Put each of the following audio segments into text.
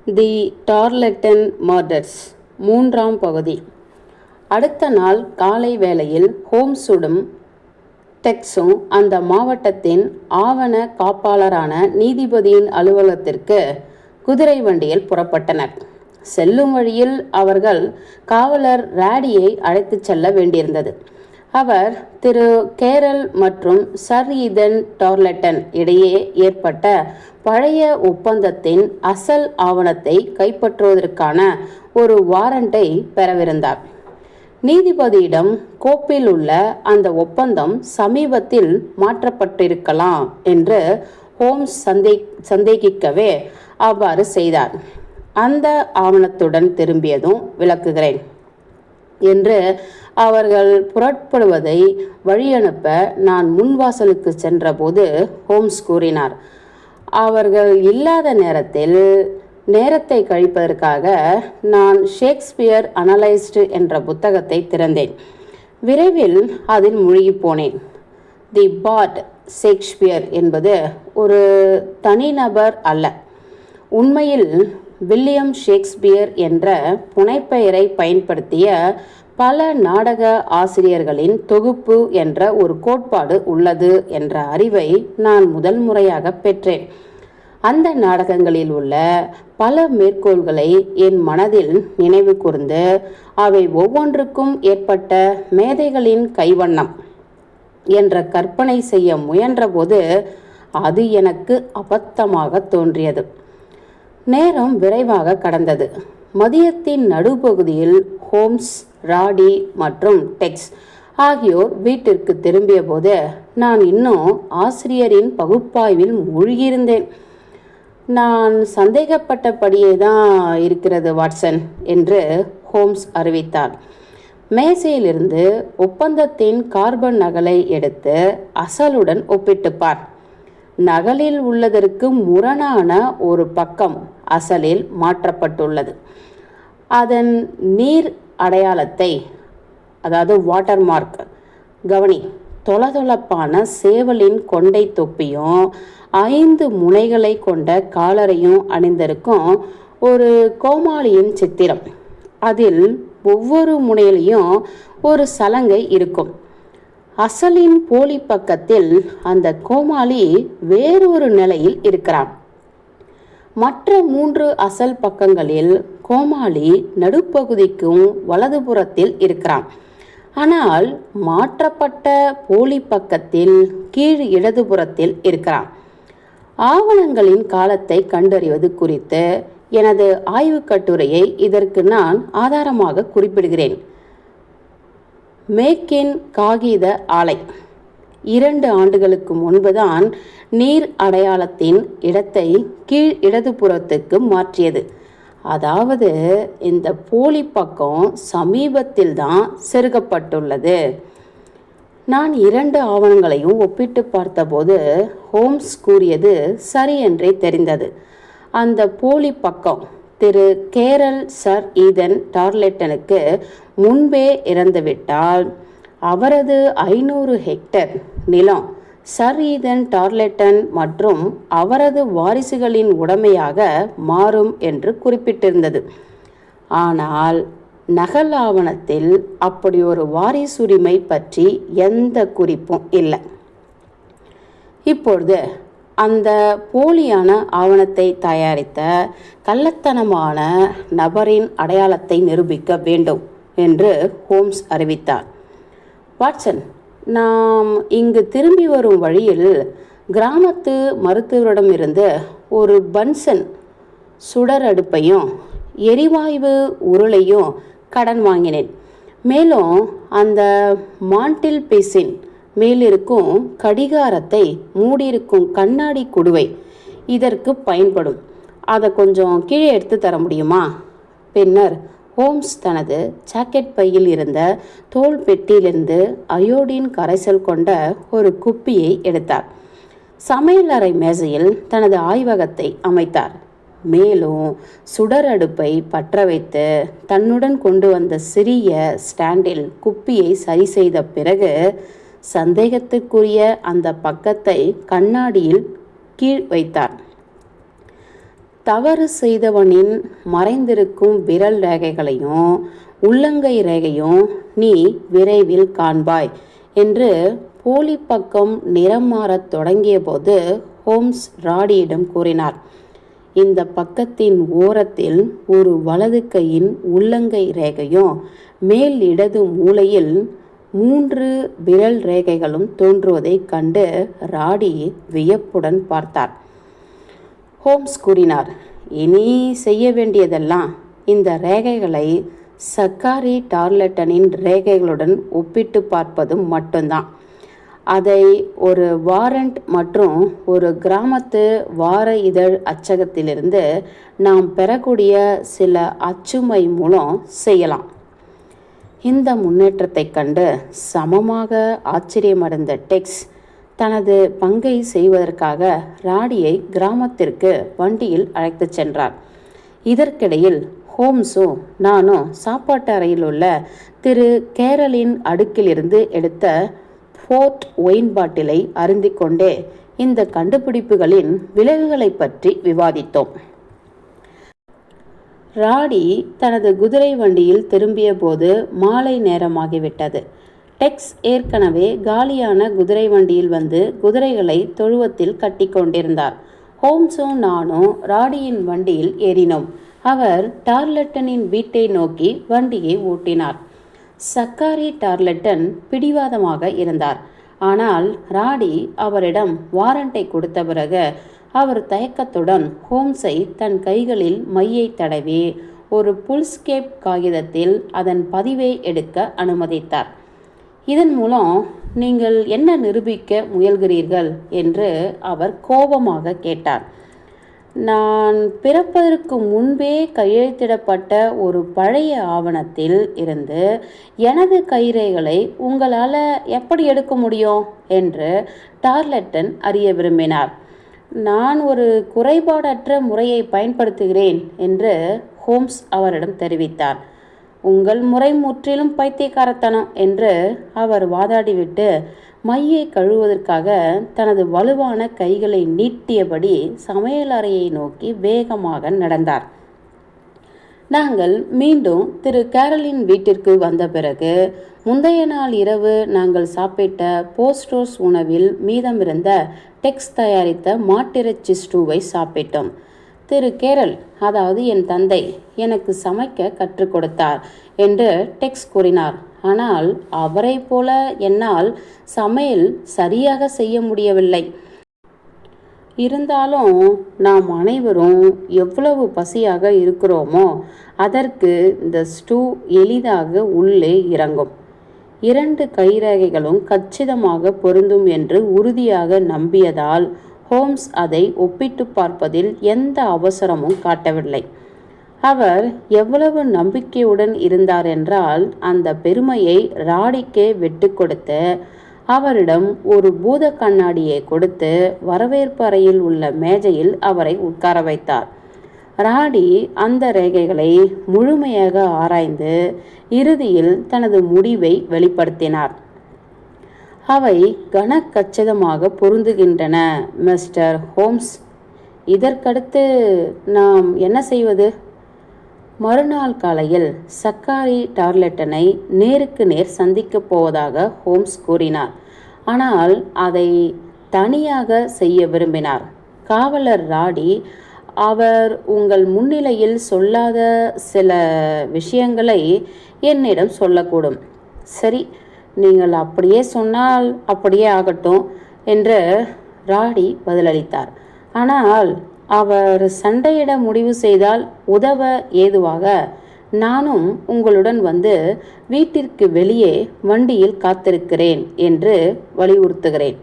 தி டார்லெட்டன் murders மூன்றாம் பகுதி. அடுத்த நாள் காலை வேளையில் ஹோம்ஸும் டெக்ஸும் அந்த மாவட்டத்தின் ஆவண காப்பாளரான நீதிபதியின் அலுவலகத்திற்கு குதிரை வண்டியில் புறப்பட்டனர். செல்லும் வழியில் அவர்கள் காவலர் ராடியை அழைத்துச் செல்ல வேண்டியிருந்தது. அவர் திரு கேரல் மற்றும் சர் ஈதன் டார்லெட்டன் இடையே ஏற்பட்ட பழைய ஒப்பந்தத்தின் அசல் ஆவணத்தை கைப்பற்றுவதற்கான ஒரு வாரண்டை பெறவிருந்தார். நீதிபதியிடம் கோப்பில் உள்ள அந்த ஒப்பந்தம் சமீபத்தில் மாற்றப்பட்டிருக்கலாம் என்று ஹோம்ஸ் சந்தேகிக்கவே அவ்வாறு செய்தார். அந்த ஆவணத்துடன் திரும்பியதும் விளக்குகிறேன் என்று அவர்கள் புறப்படுவதை வழியனுப்ப நான் முன்வாசலுக்கு சென்றபோது ஹோம்ஸ் கூறினார். அவர்கள் இல்லாத நேரத்தை கழிப்பதற்காக நான் ஷேக்ஸ்பியர் அனலைஸ்டு என்ற புத்தகத்தை திறந்தேன். விரைவில் அதில் மூழ்கி போனேன். தி பாட் ஷேக்ஸ்பியர் என்பது ஒரு தனிநபர் அல்ல. உண்மையில் வில்லியம் ஷேக்ஸ்பியர் என்ற புனைப்பெயரை பயன்படுத்திய பல நாடக ஆசிரியர்களின் தொகுப்பு என்ற ஒரு கோட்பாடு உள்ளது என்ற அறிவை நான் முதல் முறையாக பெற்றேன். அந்த நாடகங்களில் உள்ள பல மேற்கோள்களை என் மனதில் நினைவு கூர்ந்து அவை ஒவ்வொன்றுக்கும் ஏற்பட்ட மேதைகளின் கைவண்ணம் என்ற கற்பனை செய்ய முயன்றபோது அது எனக்கு அபத்தமாக தோன்றியது. நேரம் விரைவாக கடந்தது. மதியத்தின் நடுப்பகுதியில் ஹோம்ஸ், ராடி மற்றும் டெக்ஸ் ஆகியோர் வீட்டிற்கு திரும்பிய போது நான் இன்னும் ஆசிரியரின் பகுப்பாய்வில் மூழ்கியிருந்தேன். நான் சந்தேகப்பட்டபடியே தான் இருக்கிறது வாட்சன் என்று ஹோம்ஸ் அறிவித்தார். மேசையிலிருந்து ஒப்பந்தத்தின் கார்பன் நகலை எடுத்து அசலுடன் ஒப்பிட்டுப்பார். நகலில் உள்ளதற்கு முரணான ஒரு பக்கம் அசலில் மாற்றப்பட்டுள்ளது. அதன் நீர் அடையாளத்தை, அதாவது வாட்டர் மார்க் கவனி. தொளதொளப்பான சேவலின் கொண்டை தொப்பியும் 5 முனைகளை கொண்ட காலரையும் அணிந்திருக்கும் ஒரு கோமாளியின் சித்திரம். அதில் ஒவ்வொரு முனையிலையும் ஒரு சலங்கை இருக்கும். அசலின் போலி பக்கத்தில் அந்த கோமாளி வேறொரு நிலையில் இருக்கிறான். மற்ற 3 அசல் பக்கங்களில் கோமாளி நடுப்பகுதிக்கும் வலதுபுறத்தில் இருக்கிறான். ஆனால் மாற்றப்பட்ட போலி பக்கத்தில் கீழ் இடதுபுறத்தில் இருக்கிறான். ஆவணங்களின் காலத்தை கண்டறிவது குறித்து எனது ஆய்வு கட்டுரையை இதற்கு நான் ஆதாரமாக குறிப்பிடுகிறேன். மேக்கின் காகித ஆலை 2 ஆண்டுகளுக்கு முன்புதான் நீர் அடையாளத்தின் இடத்தை கீழ் இடதுபுறத்துக்கு மாற்றியது. அதாவது இந்த போலி பக்கம் சமீபத்தில் தான் செருகப்பட்டுள்ளது. நான் 2 ஆவணங்களையும் ஒப்பிட்டு பார்த்தபோது ஹோம்ஸ் கூறியது சரி என்றே தெரிந்தது. அந்த போலி பக்கம் திரு கேரல் சர் ஈதன் டார்லெட்டனுக்கு முன்பே இறந்துவிட்டால் அவரது 500 ஹெக்டேர் நிலம் சர் ஈதன் டார்லெட்டன் மற்றும் அவரது வாரிசுகளின் உடைமையாக மாறும் என்று குறிப்பிட்டிருந்தது. ஆனால் நகல் ஆவணத்தில் அப்படி ஒரு வாரிசுரிமை பற்றி எந்த குறிப்பும் இல்லை. இப்பொழுது அந்த போலியான ஆவணத்தை தயாரித்த கள்ளத்தனமான நபரின் அடையாளத்தை நிரூபிக்க வேண்டும் என்று ஹோம்ஸ் அறிவித்தார். வாட்சன், நாம் இங்கு திரும்பி வரும் வழியில் கிராமத்து மருத்துவரிடமிருந்து ஒரு பன்சன் சுடர் அடுப்பையும் எரிவாயு உருளையும் கடன் வாங்கினேன். மேலும் அந்த மாண்டில் பேசின் மேலிருக்கும் கடிகாரத்தை மூடியிருக்கும் கண்ணாடி குடுவை இதற்கு பயன்படும். அதை கொஞ்சம் கீழே எடுத்து தர முடியுமா? பின்னர் ஹோம்ஸ் தனது ஜாக்கெட் பையில் இருந்த தோல் பெட்டியிலிருந்து அயோடின் கரைசல் கொண்ட ஒரு குப்பியை எடுத்தார். சமையலறை மேசையில் தனது ஆய்வகத்தை அமைத்தார். மேலும் சுடர் அடுப்பை பற்ற வைத்து தன்னுடன் கொண்டு வந்த சிறிய ஸ்டாண்டில் குப்பியை சரி செய்த பிறகு சந்தேகத்துக்குரிய அந்த பக்கத்தை கண்ணாடியில் கீழ் வைத்தார். தவறு செய்தவனின் மறைந்திருக்கும் விரல் ரேகைகளையும் உள்ளங்கை ரேகையும் நீ விரைவில் காண்பாய் என்று போலி பக்கம் நிறம் மாறத் தொடங்கிய போது ஹோம்ஸ் ராடியிடம் கூறினார். இந்த பக்கத்தின் ஓரத்தில் ஒரு வலது கையின் உள்ளங்கை ரேகையும் மேல் இடது மூலையில் 3 விரல் ரேகைகளும் தோன்றுவதைக் கண்டு ராடி வியப்புடன் பார்த்தார். ஹோம்ஸ் கூறினார், இனி செய்ய வேண்டியதெல்லாம் இந்த ரேகைகளை சக்காரி டார்லட்டனின் ரேகைகளுடன் ஒப்பிட்டு பார்ப்பது மட்டும்தான். அதை ஒரு வாரண்ட் மற்றும் ஒரு கிராமத்து வார இதழ் அச்சகத்திலிருந்து நாம் பெறக்கூடிய சில அச்சுமை மூலம் செய்யலாம். இந்த முன்னேற்றத்தை கண்டு சமமாக ஆச்சரியமடைந்த டெக்ஸ் தனது பங்கை செய்வதற்காக ராடியை கிராமத்திற்கு வண்டியில் அழைத்து சென்றார். இதற்கிடையில் ஹோம்ஸும் நானும் சாப்பாட்டு அறையில் உள்ள திரு கேரலின் அடுக்கிலிருந்து எடுத்த போர்ட் ஒயின் பாட்டிலை அருந்திக் கொண்டே இந்த கண்டுபிடிப்புகளின் விளைவுகளை பற்றி விவாதித்தோம். ராடி தனது குதிரை வண்டியில் திரும்பிய போது மாலை நேரமாகிவிட்டது. டெக்ஸ் ஏற்கனவே காலியான குதிரை வண்டியில் வந்து குதிரைகளை தொழுவத்தில் கட்டி கொண்டிருந்தார். ஹோம்ஸும் நானும் ராடியின் வண்டியில் ஏறினோம். அவர் டார்லட்டனின் வீட்டை நோக்கி வண்டியை ஓட்டினார். சக்காரி டார்லட்டன் பிடிவாதமாக இருந்தார். ஆனால் ராடி அவரிடம் வாரண்டை கொடுத்த பிறகு அவர் தயக்கத்துடன் ஹோம்ஸை தன் கைகளில் மையை தடவி ஒரு புல்ஸ்கேப் காகிதத்தில் அதன் பதிவை எடுக்க அனுமதித்தார். இதன் மூலம் நீங்கள் என்ன நிரூபிக்க முயல்கிறீர்கள் என்று அவர் கோபமாக கேட்டார். நான் பிறப்பதற்கு முன்பே கையெழுத்திடப்பட்ட ஒரு பழைய ஆவணத்தில் இருந்து எனது கைரேகைகளை உங்களால் எப்படி எடுக்க முடியும் என்று டார்லட்டன் அறிய விரும்பினார். நான் ஒரு குறைபாடற்ற முறையை பயன்படுத்துகிறேன் என்று ஹோம்ஸ் அவரிடம் தெரிவித்தார். உங்கள் முறை முற்றிலும் பைத்தியக்காரத்தனம் என்று அவர் வாதாடிவிட்டு மையை கழுவுவதற்காக தனது வலுவான கைகளை நீட்டியபடி சமையலறையை நோக்கி வேகமாக நடந்தார். நாங்கள் மீண்டும் திரு கேரலின் வீட்டிற்கு வந்த பிறகு முந்தைய நாள் இரவு நாங்கள் சாப்பிட்ட போஸ்டோஸ் உணவில் மீதமிருந்த டெக்ஸ் தயாரித்த மாட்டிறைச்சி ஸ்டூவை சாப்பிட்டோம். திரு கேரல், அதாவது என் தந்தை, எனக்கு சமைக்க கற்றுக் கொடுத்தார் என்று டெக்ஸ் கூறினார். ஆனால் அவரை போல என்னால் சமையல் சரியாக செய்ய முடியவில்லை. இருந்தாலும் நாம் அனைவரும் எவ்வளவு பசியாக இருக்கிறோமோ அதற்கு இந்த ஸ்டூ எளிதாக உள்ளே இறங்கும். 2 கைரேகைகளும் கச்சிதமாக பொருந்தும் என்று உறுதியாக நம்பியதால் ஹோம்ஸ் அதை ஒப்பிட்டு பார்ப்பதில் எந்த அவசரமும் காட்டவில்லை. அவர் எவ்வளவு நம்பிக்கையுடன் இருந்தார் என்றால் அந்த பெருமையை ராடிக்கே விட்டு கொடுத்து அவரிடம் ஒரு பூத கண்ணாடியை கொடுத்து வரவேற்பு அறையில் உள்ள மேஜையில் அவரை உட்கார வைத்தார். ராடி அந்த ரேகைகளை முழுமையாக ஆராய்ந்து இறுதியில் தனது முடிவை வெளிப்படுத்தினார். அவை கனக்கச்சிதமாக பொருந்துகின்றன, மிஸ்டர் ஹோம்ஸ். இதற்கடுத்து நாம் என்ன செய்வது? மறுநாள் காலையில் சக்காரி டார்லட்டனை நேருக்கு நேர் சந்திக்கப் போவதாக ஹோம்ஸ் கூறினார். ஆனால் அதை தனியாக செய்ய விரும்பினார். காவலர் ராடி அவர் உங்கள் முன்னிலையில் சொல்லாத சில விஷயங்களை என்னிடம் சொல்லக்கூடும். சரி, நீங்கள் அப்படியே சொன்னால் அப்படியே ஆகட்டும் என்று ராடி பதிலளித்தார். ஆனால் அவர் சண்டையிட முடிவு செய்தால் உதவ ஏதுவாக நானும் உங்களுடன் வந்து வீட்டிற்கு வெளியே வண்டியில் காத்திருக்கிறேன் என்று வலியுறுத்துகிறேன்.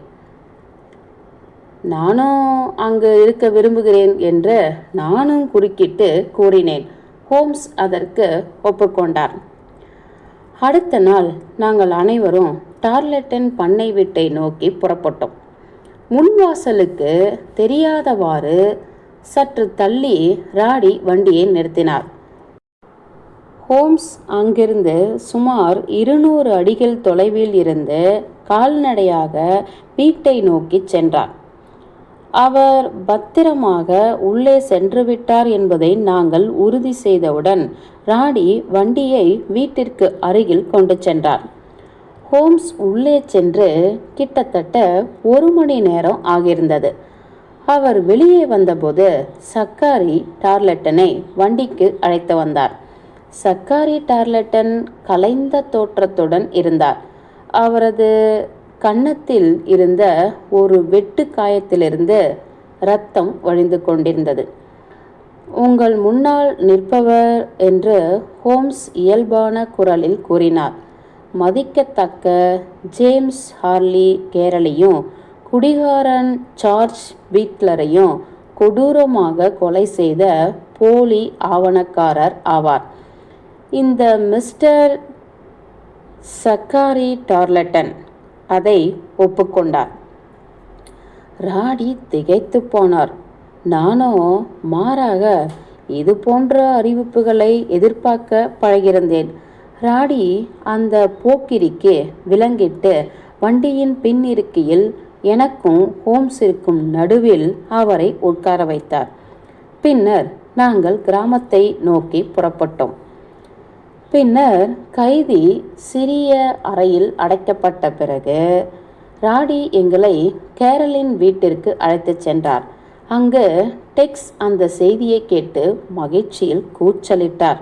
நானும் அங்கு இருக்க விரும்புகிறேன் என்று நானும் குறுக்கிட்டு கூறினேன். ஹோம்ஸ் அதற்கு ஒப்புக்கொண்டார். அடுத்த நாள் நாங்கள் அனைவரும் டார்லட்டன் பண்ணை வீட்டை நோக்கி புறப்பட்டோம். முன்வாசலுக்கு தெரியாதவாறு சற்று தள்ளி ராடி வண்டியை நிறுத்தினார். ஹோம்ஸ் அங்கிருந்து சுமார் 200 அடிகள் தொலைவில் இருந்து கால்நடையாக வீட்டை நோக்கி சென்றார். அவர் பத்திரமாக உள்ளே சென்று விட்டார் என்பதை நாங்கள் உறுதி செய்தவுடன் ராடி வண்டியை வீட்டிற்கு அருகில் கொண்டு சென்றார். ஹோம்ஸ் உள்ளே சென்று கிட்டத்தட்ட 1 மணி நேரம் ஆகியிருந்தது. அவர் வெளியே வந்தபோது சக்காரி டார்லட்டனை வண்டிக்கு அழைத்து வந்தார். சக்காரி டார்லட்டன் கலைந்த தோற்றத்துடன் இருந்தார். அவரது கன்னத்தில் இருந்த ஒரு வெட்டு காயத்திலிருந்து இரத்தம் வழிந்து கொண்டிருந்தது. உங்கள் முன்னால் நிற்பவர் என்று ஹோம்ஸ் இயல்பான குரலில் கூறினார். மதிக்கத்தக்க ஜேம்ஸ் ஹார்லி கேரளையும் குடிகாரன் சார்ஜ் பீட்லரையும் கொடூரமாக கொலை செய்த போலி ஆவணக்காரர் ஆவார். இந்த மிஸ்டர் சக்காரி டார்லட்டன் அதை ஒப்புக்கொண்டார். ராடி திகைத்து போனார். நானோ மாறாக இது போன்ற அறிவிப்புகளை எதிர்பார்க்க பழகியிருந்தேன். ராடி அந்த போக்கிரிக்கு விலங்கிட்டு வண்டியின் பின் இருக்கையில் எனக்கும் ஹோம்ஸிற்கும் நடுவில் அவரை உட்கார வைத்தார். பின்னர் நாங்கள் கிராமத்தை நோக்கி புறப்பட்டோம். பின்னர் கைதி சிறிய அறையில் அடைக்கப்பட்ட பிறகு ராடி எங்களை கேரளின் வீட்டிற்கு அழைத்து சென்றார். அங்கு டெக்ஸ் அந்த செய்தியை கேட்டு மகிழ்ச்சியில் கூச்சலிட்டார்.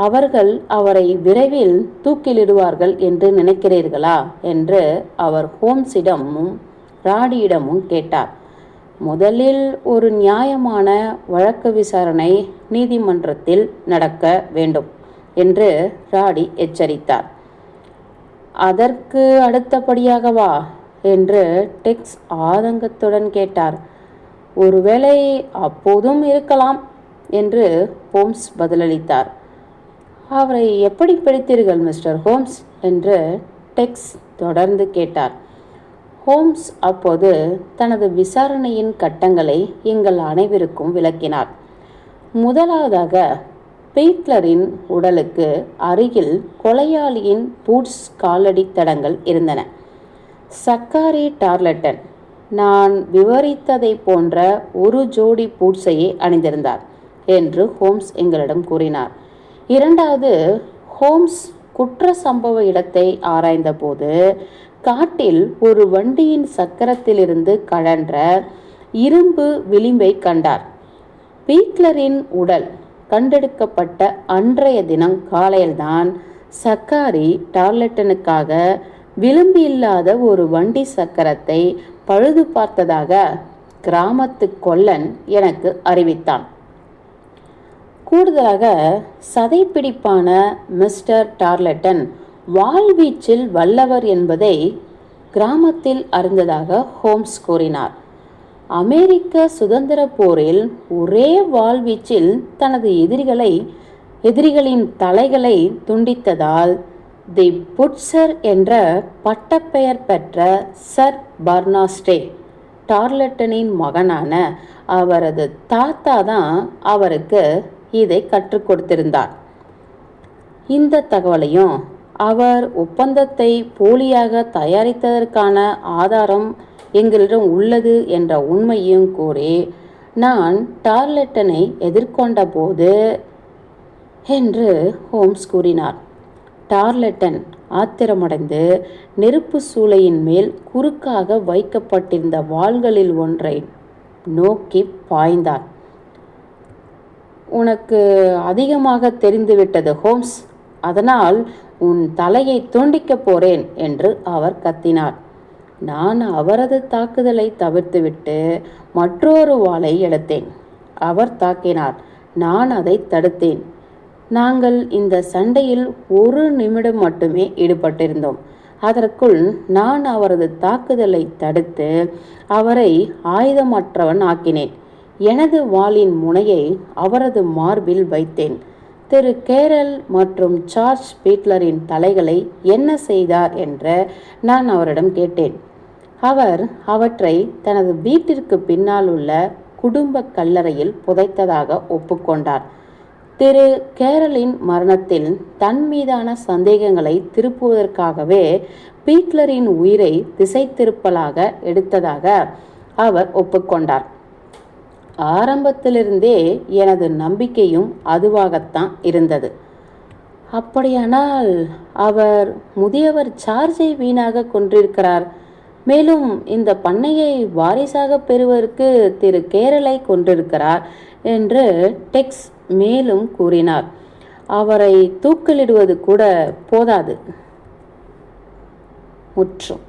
அவர்கள் அவரை விரைவில் தூக்கிலிடுவார்கள் என்று நினைக்கிறீர்களா என்று அவர் ஹோம்ஸிடமும் ராடியிடமும் கேட்டார். முதலில் ஒரு நியாயமான வழக்கு விசாரணை நீதிமன்றத்தில் நடக்க வேண்டும் என்று ராடி எச்சரித்தார். அதற்கு அடுத்தபடியாகவா என்று டெக்ஸ் ஆதங்கத்துடன் கேட்டார். ஒருவேளை அப்போதும் இருக்கலாம் என்று ஹோம்ஸ் பதிலளித்தார். அவரை எப்படி பிடித்தீர்கள் மிஸ்டர் ஹோம்ஸ் என்று டெக்ஸ் தொடர்ந்து கேட்டார். ஹோம்ஸ் அப்போது தனது விசாரணையின் கட்டங்களை எங்கள் அனைவருக்கும் விளக்கினார். முதலாவதாக பீட்லரின் உடலுக்கு அருகில் கொலையாளியின் பூட்ஸ் காலடி தடங்கள் இருந்தன. சக்காரி டார்லட்டன் நான் விவரித்ததை போன்ற ஒரு ஜோடி பூட்ஸையே அணிந்திருந்தார் என்று ஹோம்ஸ் எங்களிடம் கூறினார். இரண்டாவது, ஹோம்ஸ் குற்ற சம்பவ இடத்தை ஆராய்ந்த போது காட்டில் ஒரு வண்டியின் சக்கரத்திலிருந்து கழன்ற இரும்பு விளிம்பை கண்டார். பீட்லரின் உடல் கண்டெடுக்கப்பட்ட அன்றைய தினம் காலையில்தான் சக்காரி டார்லட்டனுக்காக விளிம்பு இல்லாத ஒரு வண்டி சக்கரத்தை பழுது பார்த்ததாக கிராமத்து கொல்லன் எனக்கு அறிவித்தான். கூடுதலாக சதைப்பிடிப்பான மிஸ்டர் டார்லட்டன் வாள்வீச்சில் வல்லவர் என்பதை கிராமத்தில் அறிந்ததாக ஹோம்ஸ் கூறினார். அமெரிக்க சுதந்திர போரில் ஒரே வாள்வீச்சில் தனது எதிரிகளின் தலைகளை துண்டித்ததால் தி புட்சர் என்ற பட்டப்பெயர் பெற்ற சர் பர்னாஸ்டே டார்லட்டனின் மகனான அவரது தாத்தா தான் அவருக்கு இதை கற்றுக் கொடுத்திருந்தார். இந்த தகவலையும் அவர் ஒப்பந்தத்தை போலியாக தயாரித்ததற்கான ஆதாரம் எங்களிடம் உள்ளது என்ற உண்மையும் கூறி நான் டார்லட்டனை எதிர்கொண்ட போது என்று ஹோம்ஸ் கூறினார். டார்லட்டன் ஆத்திரமடைந்து நெருப்பு சூளையின் மேல் குறுக்காக வைக்கப்பட்டிருந்த வாள்களில் ஒன்றை நோக்கி பாய்ந்தார். உனக்கு அதிகமாக தெரிந்துவிட்டது ஹோம்ஸ், அதனால் உன் தலையை துண்டிக்கப் போறேன் என்று அவர் கத்தினார். நான் அவரது தாக்குதலை தவிர்த்துவிட்டு மற்றொரு வாளை எடுத்தேன். அவர் தாக்கினார். நான் அதை தடுத்தேன். நாங்கள் இந்த சண்டையில் 1 நிமிடம் மட்டுமே ஈடுபட்டிருந்தோம். அதற்குள் நான் அவரது தாக்குதலை தடுத்து அவரை ஆயுதமற்றவன் ஆக்கினேன். எனது வாளின் முனையை அவரது மார்பில் வைத்தேன். திரு கேரல் மற்றும் சார்ஜ் பீட்லரின் தலைகளை என்ன செய்தார் என்று நான் அவரிடம் கேட்டேன். அவர் அவற்றை தனது வீட்டிற்கு பின்னால் உள்ள குடும்ப கல்லறையில் புதைத்ததாக ஒப்புக்கொண்டார். திரு கேரலின் மரணத்தில் தன் மீதான சந்தேகங்களை திருப்புவதற்காகவே பீட்லரின் உயிரை திசை திருப்பலாக எடுத்ததாக அவர் ஒப்புக்கொண்டார். ஆரம்பத்திலிருந்தே எனது நம்பிக்கையும் அதுவாகத்தான் இருந்தது. அப்படியானால் அவர் முதியவர் சார்ஜை வீணாக கொன்றிருக்கிறார். மேலும் இந்த பண்ணையை வாரிசாக பெறுவதற்கு திரு கேரளை கொண்டிருக்கிறார் என்று டெக்ஸ் மேலும் கூறினார். அவரை தூக்கிலிடுவது கூட போதாது. முற்றும்.